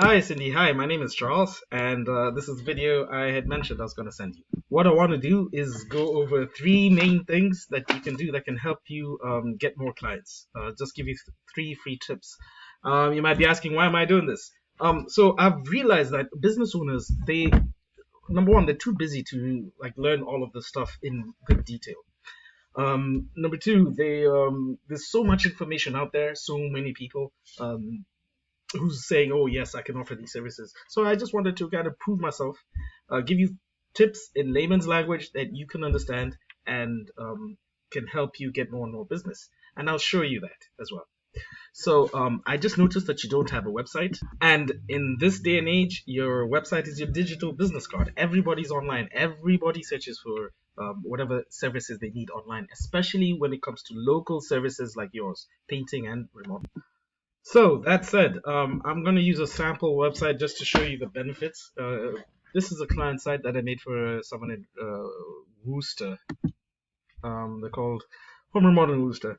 Hi Cindy, hi, my name is Charles, and this is the video I had mentioned I was going to send you. What I want to do is go over three main things that you can do that can help you get more clients. Just give you three free tips. You might be asking, why am I doing this? So I've realized that business owners, number one, they're too busy to learn all of this stuff in good detail. Number two, there's so much information out there, so many people. Who's saying, oh, yes, I can offer these services. So I just wanted to kind of prove myself, give you tips in layman's language that you can understand and can help you get more and more business. And I'll show you that as well. So I just noticed that you don't have a website. And in this day and age, your website is your digital business card. Everybody's online. Everybody searches for whatever services they need online, especially when it comes to local services like yours, painting and remodeling. So that said, I'm going to use a sample website just to show you the benefits. This is a client site that I made for someone in Worcester. They're called Home Remodeling Worcester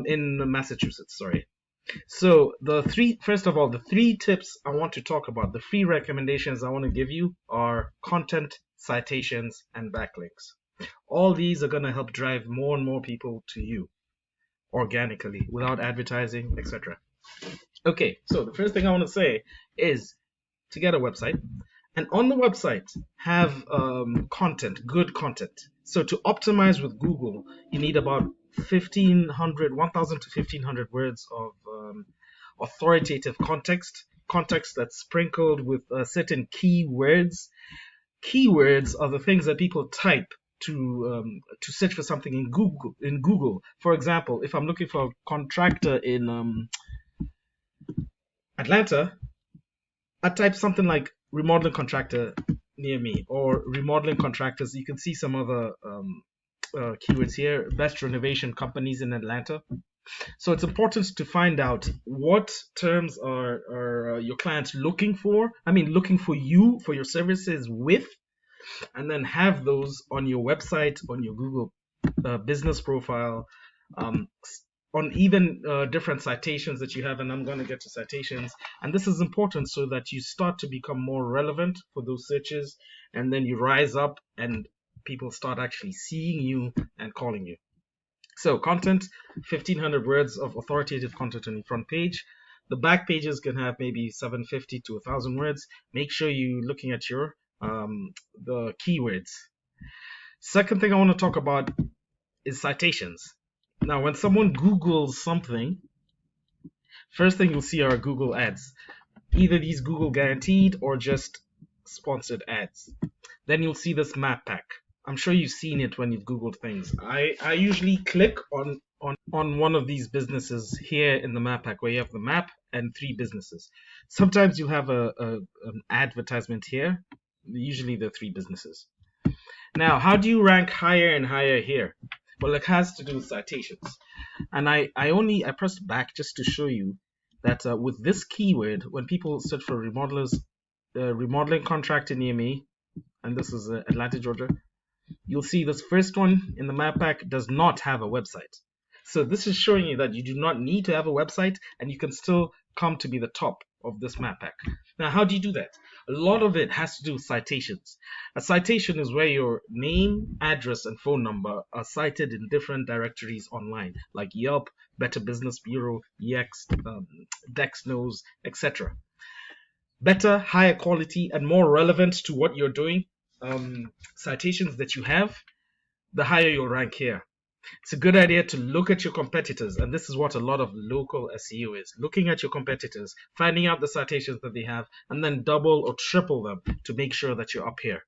in Massachusetts. Sorry. So first of all, the three tips I want to talk about, the free recommendations I want to give you are content, citations, and backlinks. All these are going to help drive more and more people to you organically without advertising, etc. Okay, so the first thing I want to say is to get a website, and on the website have content, good content. So to optimize with Google, you need about 1,000 to 1,500 words of authoritative context that's sprinkled with certain keywords. Keywords are the things that people type to search for something in Google. For example, if I'm looking for a contractor in Atlanta, I type something like remodeling contractor near me or remodeling contractors. You can see some other keywords here, best renovation companies in Atlanta. So it's important to find out what terms are your clients looking for. Looking for you, for your services with, and then have those on your website, on your Google business profile, on even different citations that you have, and I'm going to get to citations. And this is important so that you start to become more relevant for those searches, and then you rise up and people start actually seeing you and calling you. So content, 1,500 words of authoritative content on the front page. The back pages can have maybe 750 to 1,000 words. Make sure you're looking at your the keywords. Second thing I want to talk about is citations. Now, when someone Googles something, first thing you'll see are Google ads. Either these Google guaranteed or just sponsored ads. Then you'll see this map pack. I'm sure you've seen it when you've Googled things. I usually click on one of these businesses here in the map pack where you have the map and three businesses. Sometimes you'll have an advertisement here. Usually there are three businesses. Now, how do you rank higher and higher here? Well, it has to do with citations. And I pressed back just to show you that with this keyword, when people search for remodeling contractor near me, and this is Atlanta, Georgia, you'll see this first one in the map pack does not have a website. So this is showing you that you do not need to have a website and you can still come to be the top of this map pack. Now, how do you do that? A lot of it has to do with citations. A citation is where your name, address, and phone number are cited in different directories online, like Yelp, Better Business Bureau, Yext, Dexnos, etc. Better, higher quality, and more relevant to what you're doing citations that you have, the higher you'll rank here. It's a good idea to look at your competitors, and this is what a lot of local SEO is, looking at your competitors, finding out the citations that they have, and then double or triple them to make sure that you're up here.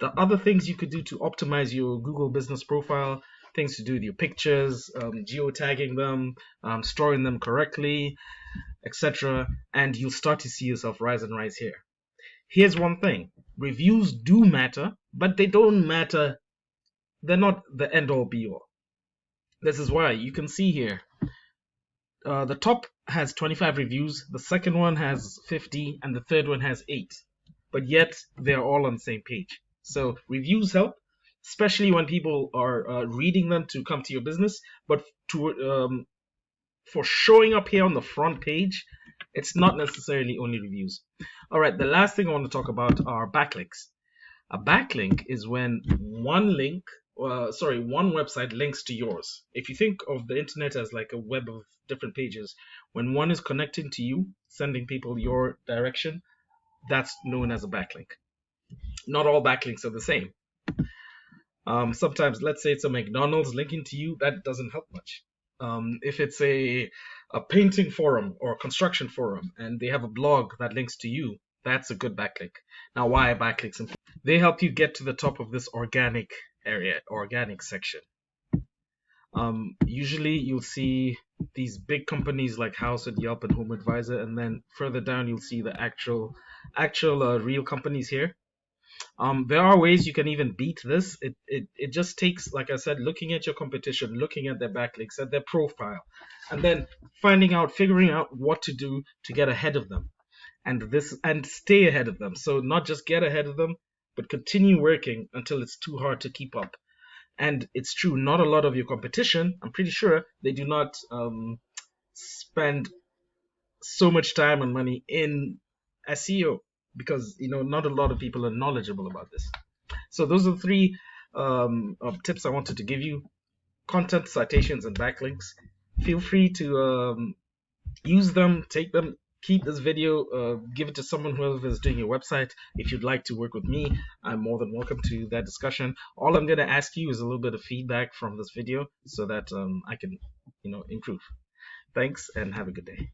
The other things you could do to optimize your Google business profile, things to do with your pictures, geotagging them, storing them correctly, etc., and you'll start to see yourself rise and rise here. Here's one thing. Reviews do matter, but they don't matter. They're not the end-all be-all. This is why you can see here the top has 25 reviews, the second one has 50, and the third one has 8. But yet they're all on the same page. So reviews help, especially when people are reading them to come to your business. But for showing up here on the front page, It's not necessarily only reviews. All right, the last thing I want to talk about are backlinks. A backlink is when one website links to yours. If you think of the internet as like a web of different pages, when one is connecting to you, sending people your direction, that's known as a backlink. Not all backlinks are the same. Sometimes, let's say it's a McDonald's linking to you, that doesn't help much. If it's a painting forum or a construction forum and they have a blog that links to you, that's a good backlink. Now, why are backlinks important? They help you get to the top of this organic area, organic section. Usually you'll see these big companies like House and Yelp and Home Advisor, and then further down you'll see the actual real companies here. There are ways you can even beat this. It just takes, like I said, looking at your competition, looking at their backlinks, at their profile, and then figuring out what to do to get ahead of them, and stay ahead of them. So not just get ahead of them, but continue working until it's too hard to keep up. And it's true, not a lot of your competition, I'm pretty sure, they do not spend so much time and money in SEO, because not a lot of people are knowledgeable about this. So those are three tips I wanted to give you: content, citations, and backlinks. Feel free to use them, take them, keep this video, give it to someone who is doing your website. If you'd like to work with me, I'm more than welcome to that discussion. All I'm going to ask you is a little bit of feedback from this video so that I can improve. Thanks, and have a good day.